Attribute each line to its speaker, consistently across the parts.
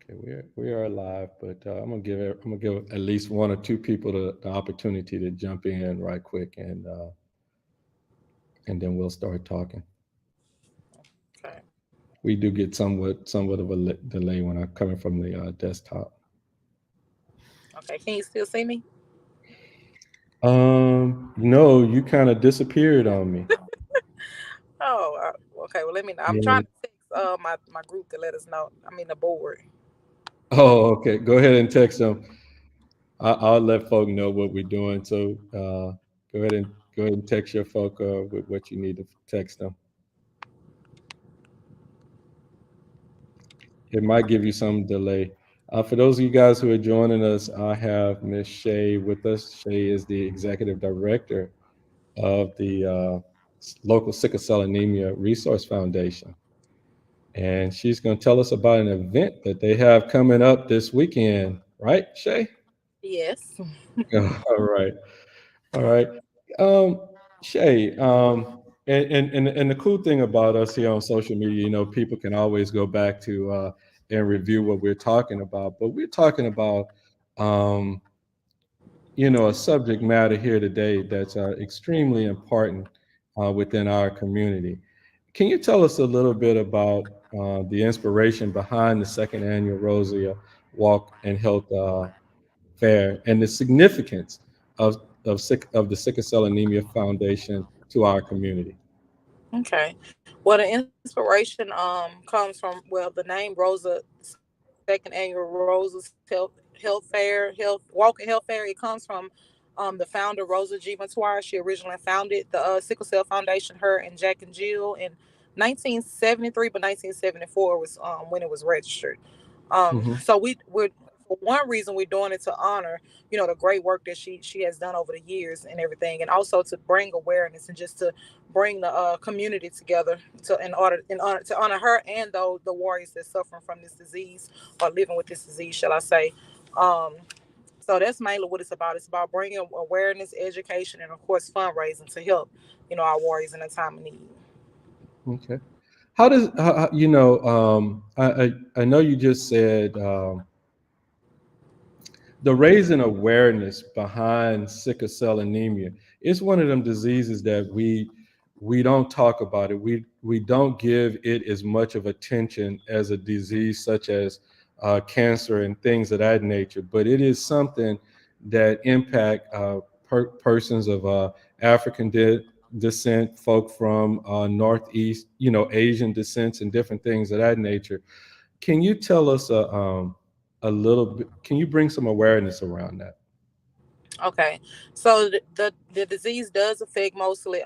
Speaker 1: Okay, we are live, but I'm gonna give at least one or two people the opportunity to jump in right quick, and then we'll start talking.
Speaker 2: Okay.
Speaker 1: We do get somewhat of a delay when I'm coming from the desktop.
Speaker 2: Okay. Can you still see me?
Speaker 1: No, you kind of disappeared on me.
Speaker 2: Oh, okay. Well, let me know. I'm
Speaker 1: Yeah.
Speaker 2: trying to text my group to let us know. I mean the board.
Speaker 1: Oh, okay. Go ahead and text them. I'll let folk know what we're doing. So go ahead and text your folk with what you need to text them. It might give you some delay. For those of you guys who are joining us, I have Miss Shay with us. Shay is the executive director of the local Sickle Cell Anemia Resource Foundation. And she's going to tell us about an event that they have coming up this weekend, right, Shay?
Speaker 2: Yes.
Speaker 1: All right. All right. Um, Shay, and the cool thing about us here on social media, people can always go back to and review what we're talking about. But we're talking about, um, a subject matter here today that's extremely important within our community. Can you tell us a little bit about the inspiration behind the second annual Rosia Walk and Health Fair and the significance of of the Sickle Cell Anemia Foundation to our community?
Speaker 2: Okay. Well, the inspiration comes from, well, the name Rosa, second annual Rosa's Health Fair, Health Walk and Health Fair. It comes from the founder Rosa G. Montoya. She originally founded the Sickle Cell Foundation. Her and Jack and Jill in 1973, but 1974 was when it was registered.
Speaker 1: Hmm.
Speaker 2: So we're for one reason we're doing it to honor, the great work that she has done over the years and everything, and also to bring awareness and just to bring the community together to in honor to honor her and the warriors that suffering from this disease or living with this disease, shall I say. Um, so that's mainly what it's about. It's about bringing awareness, education, and of course fundraising to help, our warriors in a time of need.
Speaker 1: Okay. How does I know you just said the raising awareness behind sickle cell anemia is one of them diseases that we don't talk about it. We don't give it as much of attention as a disease such as cancer and things of that nature. But it is something that impact persons of African descent, folk from Northeast, Asian descents, and different things of that nature. Can you tell us a little bit? Can you bring some awareness around that?
Speaker 2: Okay, so the disease does affect mostly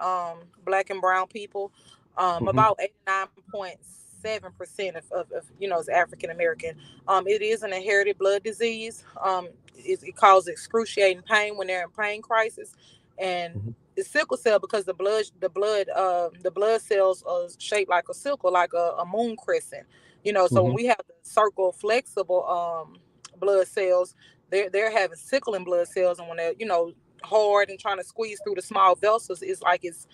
Speaker 2: black and brown people.
Speaker 1: Hmm.
Speaker 2: About 89.7% of is African American. It is an inherited blood disease. It causes excruciating pain when they're in pain crisis, and
Speaker 1: Hmm.
Speaker 2: it's sickle cell because the blood cells are shaped like a sickle, like a moon crescent. So when
Speaker 1: Hmm.
Speaker 2: we have the circle flexible blood cells, they're having sickling blood cells, and when they're hard and trying to squeeze through the small vessels, it's like it's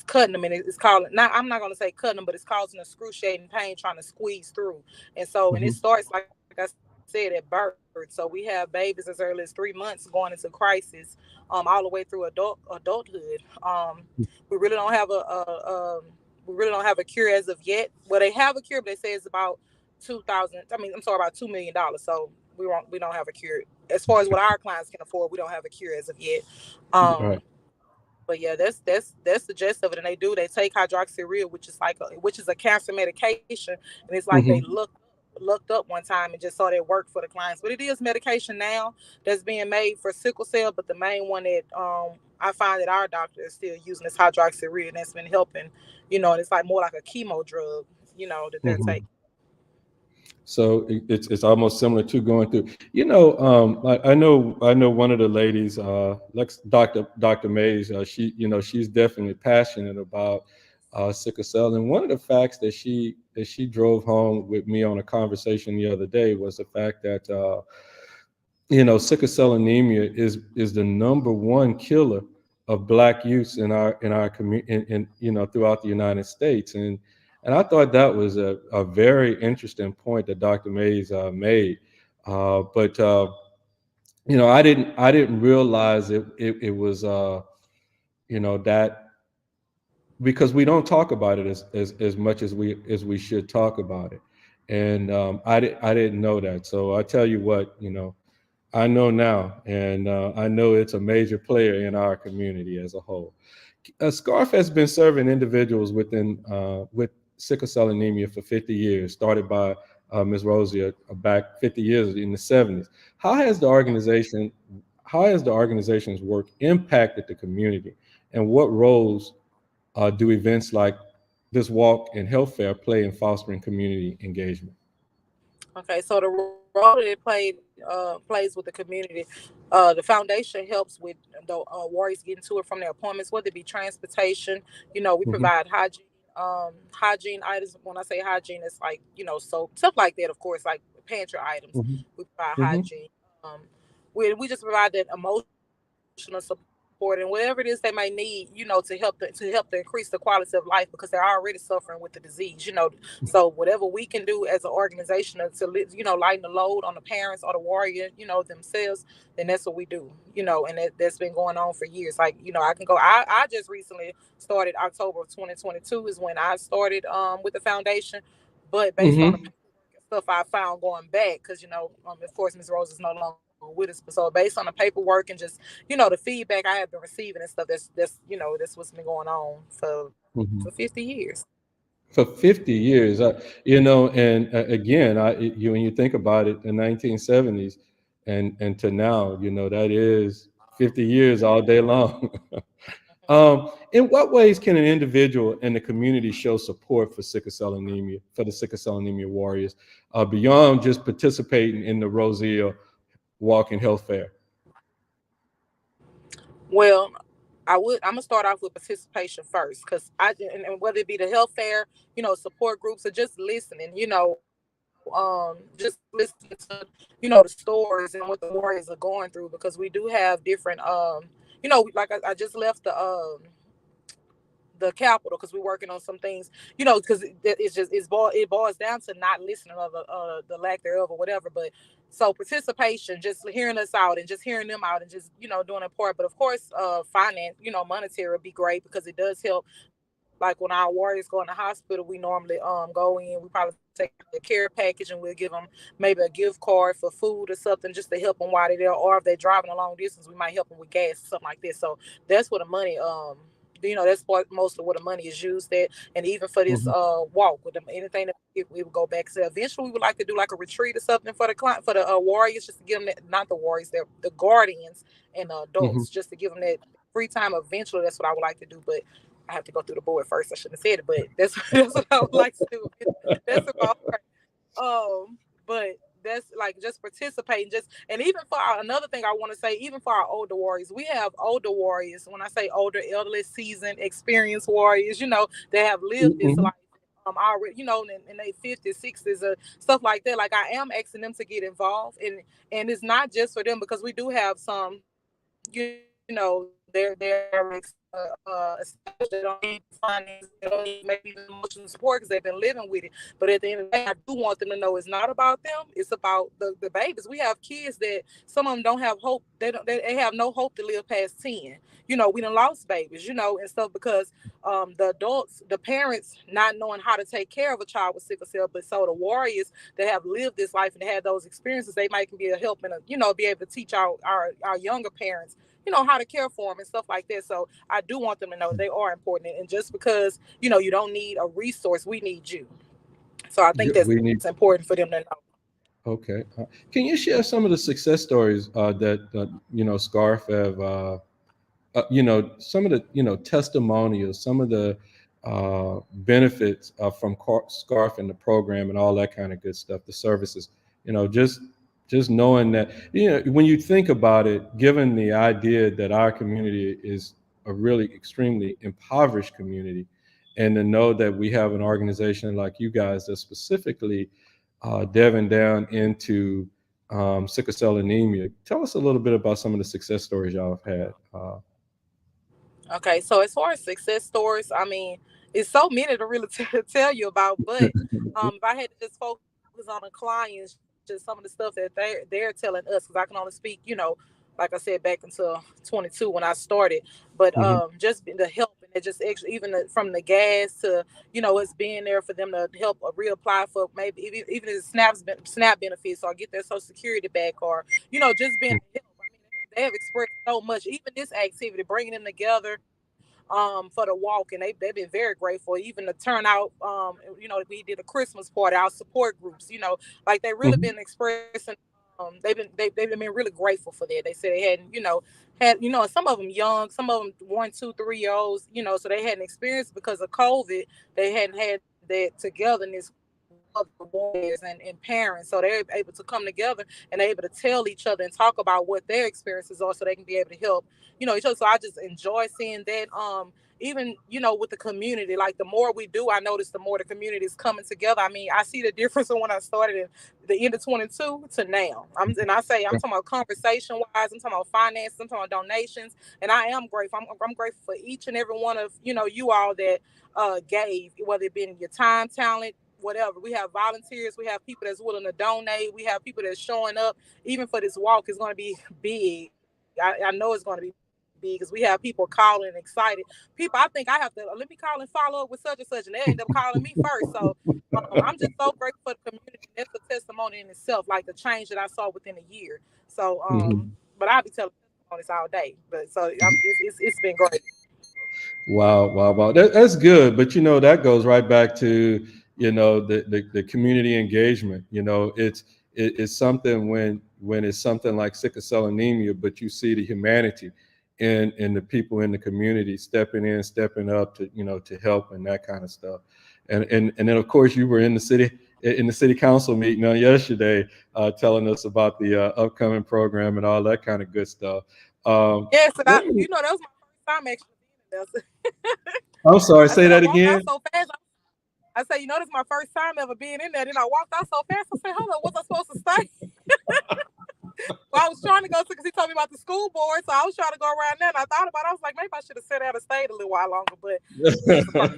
Speaker 2: cutting them, and it's calling, not, I'm not going to say cutting them, but it's causing excruciating pain trying to squeeze through. And it
Speaker 1: Hmm.
Speaker 2: starts, like I said, at birth. So we have babies as early as 3 months going into crisis, all the way through adulthood. We really don't have we really don't have a cure as of yet. Well, they have a cure, but they say it's about 2,000. I mean, I'm sorry, about $2 million. So we don't have a cure as far as what our clients can afford. We don't have a cure as of yet.
Speaker 1: Right.
Speaker 2: Um, but yeah, that's the gist of it. And they take hydroxyurea, which is a cancer medication, and it's like they
Speaker 1: Hmm.
Speaker 2: looked up one time and just saw that work for the clients. But it is medication now that's being made for sickle cell. But the main one that I find that our doctor is still using is hydroxyurea, and that's been helping. And it's like more like a chemo drug, that they're
Speaker 1: Hmm.
Speaker 2: taking.
Speaker 1: So it's almost similar to going through. I know one of the ladies, Dr. Mays. She's definitely passionate about sickle cell. And one of the facts that she drove home with me on a conversation the other day was the fact that sickle cell anemia is the number one killer of black youths in our community, throughout the United States. And I thought that was a very interesting point that Dr. Mays made. But I didn't realize it was that, because we don't talk about it as much as we should talk about it. And I didn't know that. So I tell you what, I know now, and I know it's a major player in our community as a whole. Scarf has been serving individuals with sickle cell anemia for 50 years, started by Ms. Rosia back 50 years in the 70s. How has the organization, how has the organization's work impacted the community, and what roles do events like this walk and health fair play in fostering community engagement?
Speaker 2: Okay, so the role that it plays with the community, the foundation helps with the warriors getting to it from their appointments, whether it be transportation. We
Speaker 1: Hmm.
Speaker 2: provide hygiene items. When I say hygiene, it's like soap, stuff like that. Of course, like pantry items.
Speaker 1: Hmm.
Speaker 2: We provide
Speaker 1: Hmm.
Speaker 2: hygiene. Um, we just provide that emotional support and whatever it is they might need, to help to increase the quality of life because they're already suffering with the disease. So whatever we can do as an organization lighten the load on the parents or the warrior, themselves, then that's what we do. And that's been going on for years. Like, I can go. I just recently started October of 2022 is when I started with the foundation, but based on the
Speaker 1: Hmm.
Speaker 2: paperwork and stuff I found going back, because of course Ms. Rose is no longer with us, but so based on the paperwork and just the feedback I have been receiving and stuff, that's what's been going on for
Speaker 1: Hmm.
Speaker 2: 50 years.
Speaker 1: For 50 years, and again, when you think about it, the 1970s and to now, that is 50 years all day long. In what ways can an individual and the community show support for sickle cell anemia, for the sickle cell anemia warriors, beyond just participating in the Rosia Walking Health Fair?
Speaker 2: Well, I'm gonna start off with participation first, because and whether it be the health fair, support groups, or just listening, just listening to the stories and what the warriors are going through, because we do have different like I just left the capital because we're working on some things, because it boils down to not listening, or the lack thereof, or whatever. But so participation, just hearing us out and just hearing them out and just doing a part. But of course, finance, monetary would be great, because it does help. Like when our warriors go in the hospital, we normally go in, we probably take out their care package, and we'll give them maybe a gift card for food or something, just to help them while they're there. Or if they're driving a long distance, we might help them with gas or something like this. So that's where the money that's what most of what the money is used at. And even for this
Speaker 1: Hmm.
Speaker 2: walk with them, anything that we would go back. So eventually we would like to do like a retreat or something for the client, for the warriors, just to give them not the warriors, they're the guardians and
Speaker 1: Hmm.
Speaker 2: adults, just to give them that free time. Eventually that's what I would like to do, but I have to go through the board first. I shouldn't have said it, but that's that's what I would like to do. That's about right. But that's like just participating, just and even for another thing I want to say, even for our older warriors, we have older warriors. When I say older, elderly, seasoned, experienced warriors, that have lived this
Speaker 1: Hmm.
Speaker 2: life. Already, in their 50s, 60s, stuff like that. Like, I am asking them to get involved, and it's not just for them, because we do have some, they're established. They don't need finance. They don't need maybe even emotional support because they've been living with it. But at the end of the day, I do want them to know it's not about them. It's about the babies. We have kids that some of them don't have hope. They have no hope to live past 10. We done lost babies, and stuff, because the adults, the parents, not knowing how to take care of a child with sickle cell. But so the warriors that have lived this life and had those experiences, they might can be a help and be able to teach our younger parents, how to care for them and stuff like that. So I do want them to know they are important. And just because, you don't need a resource, we need you. So I think that's
Speaker 1: We need.
Speaker 2: important for them to know.
Speaker 1: Okay. Can you share some of the success stories that Scarf have? Some of the testimonials, some of the benefits from Scarf and the program and all that kind of good stuff, the services. Just knowing that, when you think about it, given the idea that our community is a really extremely impoverished community, and to know that we have an organization like you guys that specifically delving down into sickle cell anemia. Tell us a little bit about some of the success stories y'all have had.
Speaker 2: Okay, so as far as success stories, I mean, it's so many to really tell you about. But if I had to just focus on the clients, just some of the stuff that they're telling us, because I can only speak, like I said, back until 22 when I started. But
Speaker 1: Mhm,
Speaker 2: just the help and it just extra, even from the gas to us being there for them to help reapply for maybe even if SNAP benefits or get their Social Security back, or just being a help. I mean, they have expressed so much. Even this activity, bringing them together for the walk, and they've been very grateful. Even the turnout, we did a Christmas party, our support groups, like they really
Speaker 1: mhm,
Speaker 2: been expressing. They've been really grateful for that. They said they hadn't, and some of them young, some of them 1, 2, 3 year olds, so they hadn't experienced because of COVID. They hadn't had that togetherness with other warriors and parents, so they're able to come together and they're able to tell each other and talk about what their experiences are, so they can be able to help each other. So I just enjoy seeing that. Even with the community, like the more we do, I notice the more the community is coming together. I mean, I see the difference from when I started in the end of 22 to now. I'm talking about conversation wise, I'm talking about finances, I'm talking about donations, and I am grateful. I'm grateful for each and every one of you all that gave, whether it been your time, talent, whatever. We have volunteers, we have people that's willing to donate, we have people that's showing up. Even for this walk, is going to be big. I know it's going to be big because we have people calling and excited. People, I think I have to let me call and follow up with such and such, and they end up calling me first. So I'm just so grateful for the community. And that's a testimony in itself, like the change that I saw within a year. So,
Speaker 1: mhm.
Speaker 2: but I'll be telling testimonies all day. But so it's been great.
Speaker 1: Wow, wow, wow. That's good. But that goes right back to, the community engagement. It's something when it's something like sickle cell anemia, but you see the humanity in the people in the community stepping in, stepping up to help and that kind of stuff. And then of course you were in the city council meeting on yesterday, telling us about the upcoming program and all that kind of good stuff. Um,
Speaker 2: Yes, and
Speaker 1: what were
Speaker 2: that was my first time actually being in there.
Speaker 1: I'm sorry,
Speaker 2: I
Speaker 1: say
Speaker 2: said I
Speaker 1: that
Speaker 2: walked out
Speaker 1: again.
Speaker 2: so fast. I said, this is my first time ever being in there. Then I walked out so fast. I said, hold on, was I supposed to stay? Well, I was trying to go to because he told me about the school board, so I was trying to go around there. And I thought about it. I was like, maybe I should have sat down and stayed a little while longer. But that's the first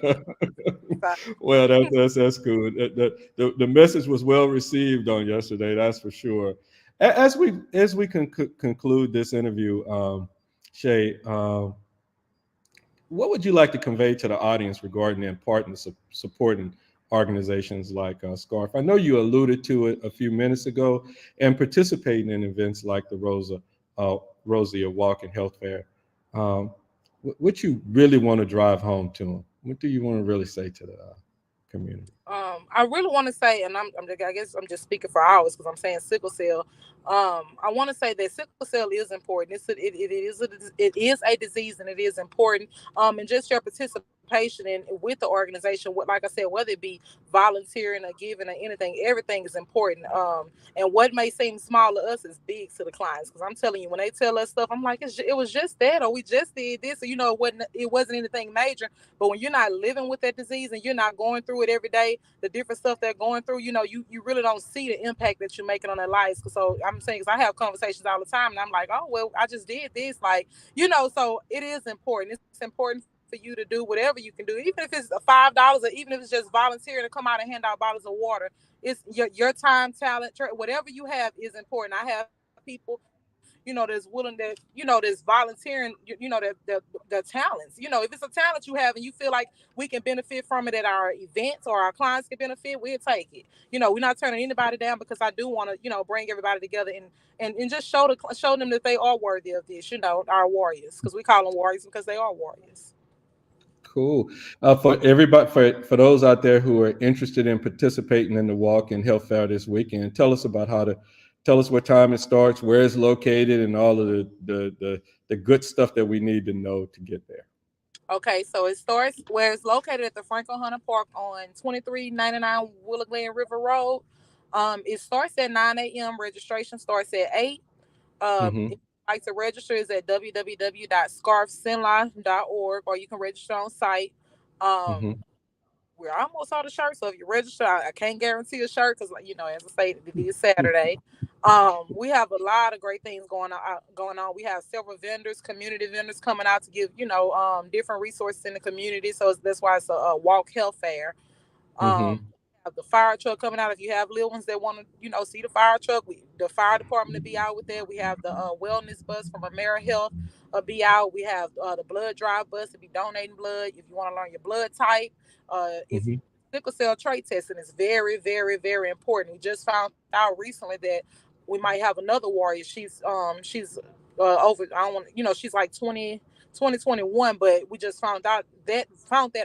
Speaker 2: time.
Speaker 1: Well, that's cool. The message was well received on yesterday, that's for sure. As we conclude this interview, Shay, what would you like to convey to the audience regarding the importance of supporting organizations like SCARF? I know you alluded to it a few minutes ago, and participating in events like the uh, Rosia Walk and Health Fair. Um, what you really want to drive home to them? What do you want to really say to the community?
Speaker 2: I really want to say, and I guess I'm just speaking for hours because I'm saying sickle cell. I want to say that sickle cell is important. It is a disease and it is important. And just your participation in with the organization, what like I said, whether it be volunteering or giving or anything, everything is important. And what may seem small to us is big to the clients, because I'm telling you, when they tell us stuff, I'm like, it was just that, or we just did this, or it wasn't anything major. But when you're not living with that disease and you're not going through it every day, the different stuff they're going through, you really don't see the impact that you're making on their lives. So I'm saying, because I have conversations all the time, and I'm like, oh well, I just did this, like So it is important. It's important for you to do whatever you can do, even if it's $5, or even if it's just volunteering to come out and hand out bottles of water. It's your time, talent, whatever you have is important. I have people that's willing that's volunteering, the talents. If it's a talent you have and you feel like we can benefit from it at our events or our clients can benefit, we'll take it. We're not turning anybody down, because I do want to, bring everybody together and just show them that they are worthy of this, our warriors, because we call them warriors because they are warriors.
Speaker 1: Cool. For everybody, for those out there who are interested in participating in the Walk and Health Fair this weekend, tell us what time it starts, where it's located, and all of the good stuff that we need to know to get there.
Speaker 2: Okay, so it starts where it's located at the Franklin Hunter Park on 2399 Willow Glen River Road. It starts at 9 a.m. Registration starts at 8. If
Speaker 1: Hmm.
Speaker 2: you'd like to register, is at www.scarfsinline.org, or you can register on site. Um,
Speaker 1: Hmm.
Speaker 2: we're almost out of shirts, so if you register, I can't guarantee a shirt because, as I say, it is Saturday. We have a lot of great things going on. We have several vendors, community vendors coming out to give, different resources in the community. So that's why it's a walk health fair. Um,
Speaker 1: Mm-hmm.
Speaker 2: have the fire truck coming out. If you have little ones that want to, see the fire truck, the fire department to be out with that. We have the wellness bus from AmeriHealth be out. We have the blood drive bus to be donating blood. If you want to learn your blood type, if
Speaker 1: Mm-hmm.
Speaker 2: you sickle cell trait testing is very, very, very important. We just found out recently that we might have another warrior. She's over. I don't want, she's like 2021, but we just found that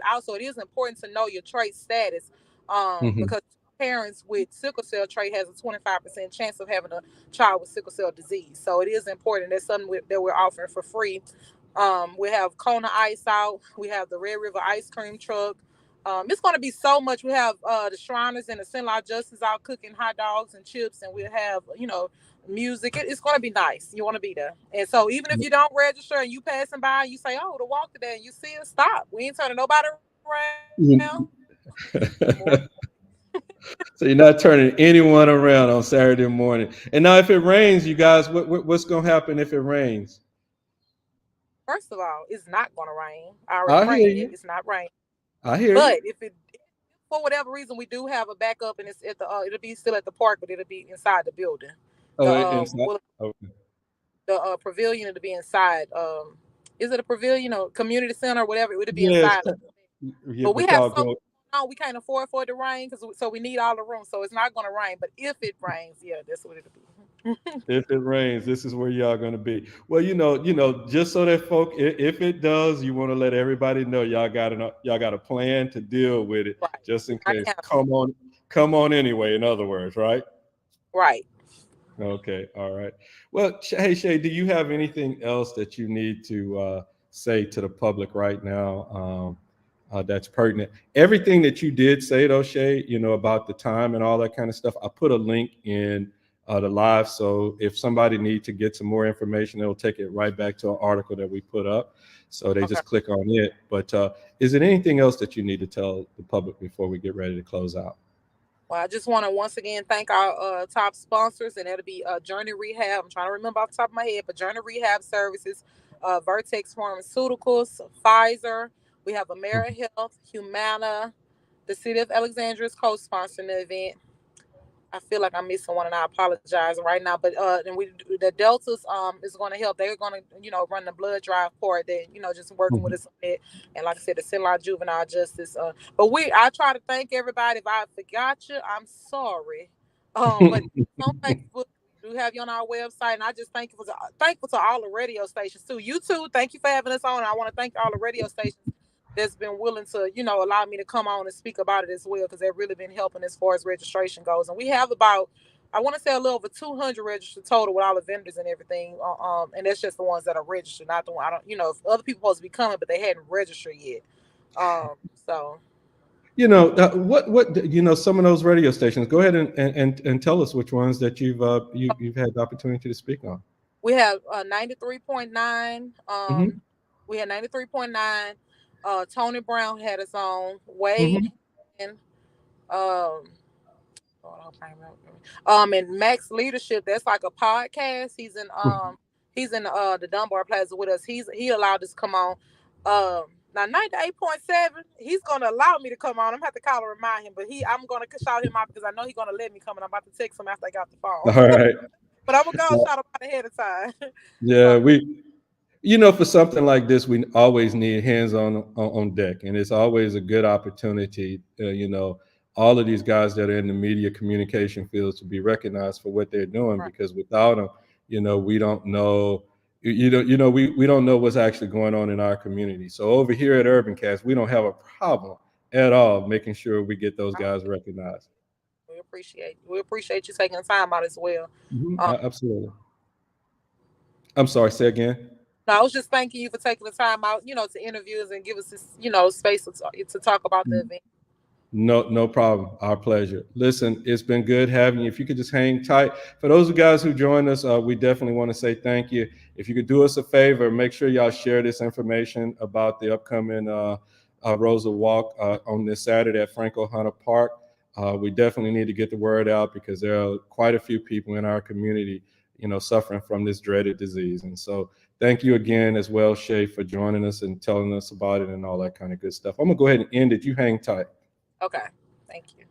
Speaker 2: out. So it is important to know your trait status,
Speaker 1: Mm-hmm.
Speaker 2: because parents with sickle cell trait has a 25% chance of having a child with sickle cell disease. So it is important. That's something that we're offering for free. We have Kona Ice out. We have the Red River ice cream truck. It's going to be so much. We have the Shriners and the Sin Law Justice out cooking hot dogs and chips, and we'll have, music. It's going to be nice. You want to be there. And so even if you don't register and you passing by, you say, "Oh, the walk today," and you see us, stop. We ain't turning nobody around. More.
Speaker 1: So you're not turning anyone around on Saturday morning. And now, if it rains, you guys, what's going to happen if it rains?
Speaker 2: First of all, it's not going to rain. I already
Speaker 1: I hear
Speaker 2: prayed it.
Speaker 1: you.
Speaker 2: It's not raining.
Speaker 1: I hear
Speaker 2: But
Speaker 1: you.
Speaker 2: if it, for whatever reason, we do have a backup, and it's at the, it'll be still at the park, but it'll be inside the building. The
Speaker 1: Oh, inside. Okay.
Speaker 2: pavilion to be inside. Is it a pavilion or community center or whatever? It would be
Speaker 1: Yes.
Speaker 2: inside.
Speaker 1: Yeah,
Speaker 2: But we
Speaker 1: but
Speaker 2: have
Speaker 1: y'all
Speaker 2: so much
Speaker 1: go.
Speaker 2: going on, we can't afford for it to rain so we need all the room. So it's not going to rain. But if it rains, yeah, that's what it'll be.
Speaker 1: If it rains, this is where y'all going to be. Well, just so that if it does, you want to let everybody know y'all got a plan to deal with it,
Speaker 2: Right.
Speaker 1: just in
Speaker 2: I
Speaker 1: case.
Speaker 2: can.
Speaker 1: Come on anyway. In other words, right?
Speaker 2: Right.
Speaker 1: Okay, all right. Well, hey Shay, do you have anything else that you need to say to the public right now, that's pertinent? Everything that you did say, though, Shay, about the time and all that kind of stuff, I put a link in the live. So if somebody needs to get some more information, it'll take it right back to an article that we put up. So they
Speaker 2: Okay.
Speaker 1: just click on it. But is there anything else that you need to tell the public before we get ready to close out?
Speaker 2: Well, I just want to once again thank our top sponsors, and that'll be Journey Rehab. I'm trying to remember off the top of my head, but Journey Rehab Services, Vertex Pharmaceuticals, Pfizer. We have AmeriHealth, Humana, the City of Alexandria is co-sponsoring the event. I feel like I'm missing one, and I apologize right now. But and the Deltas is going to help. They're going to run the blood drive part. That just working with
Speaker 1: Mhm.
Speaker 2: us on it. And like I said, the Sin Juvenile Justice. But I try to thank everybody. If I forgot you, I'm sorry. But I'm thankful. We do have you on our website, and I just thankful to all the radio stations too. You too. Thank you for having us on. I want to thank all the radio stations that's been willing to, allow me to come on and speak about it as well, because they've really been helping as far as registration goes. And we have about, I want to say a little over 200 registered total with all the vendors and everything. And that's just the ones that are registered, not the one I don't, if other people supposed to be coming, but they hadn't registered yet. So
Speaker 1: Some of those radio stations. Go ahead and tell us which ones that you've had the opportunity to speak on.
Speaker 2: we have 93.9.
Speaker 1: Hmm.
Speaker 2: We had 93.9. Tony Brown had his own. Wade
Speaker 1: Hmm.
Speaker 2: and um and Max Leadership, that's like a podcast. He's in the Dunbar Plaza with us. He allowed us to come on. Now 98.7, he's gonna allow me to come on. I'm gonna have to call and remind him, but I'm gonna shout him out because I know he's gonna let me come, and I'm about to text him after I got the phone.
Speaker 1: All right.
Speaker 2: But I'm gonna go
Speaker 1: Uh,
Speaker 2: shout him out ahead of time.
Speaker 1: yeah,
Speaker 2: So
Speaker 1: for something like this, we always need hands on deck, and it's always a good opportunity. All of these guys that are in the media communication fields to be recognized for what they're doing,
Speaker 2: right,
Speaker 1: because without them, we don't know. We don't know what's actually going on in our community. So over here at Urban Cast, we don't have a problem at all making sure we get those
Speaker 2: right.
Speaker 1: guys recognized.
Speaker 2: We appreciate you taking the time out as well.
Speaker 1: Mhm.
Speaker 2: Um,
Speaker 1: Absolutely. I'm sorry. Say again.
Speaker 2: no, I was just thanking you for taking the time out, to interview us and give us this, space to talk about the event.
Speaker 1: No, no problem. Our pleasure. Listen, it's been good having you. If you could just hang tight. For those of guys who joined us, we definitely want to say thank you. If you could do us a favor, make sure y'all share this information about the upcoming Rosa Walk on this Saturday at Franco Hunter Park. We definitely need to get the word out because there are quite a few people in our community, suffering from this dreaded disease. And so thank you again as well, Shay, for joining us and telling us about it and all that kind of good stuff. I'm gonna go ahead and end it. You hang tight.
Speaker 2: Okay. Thank you.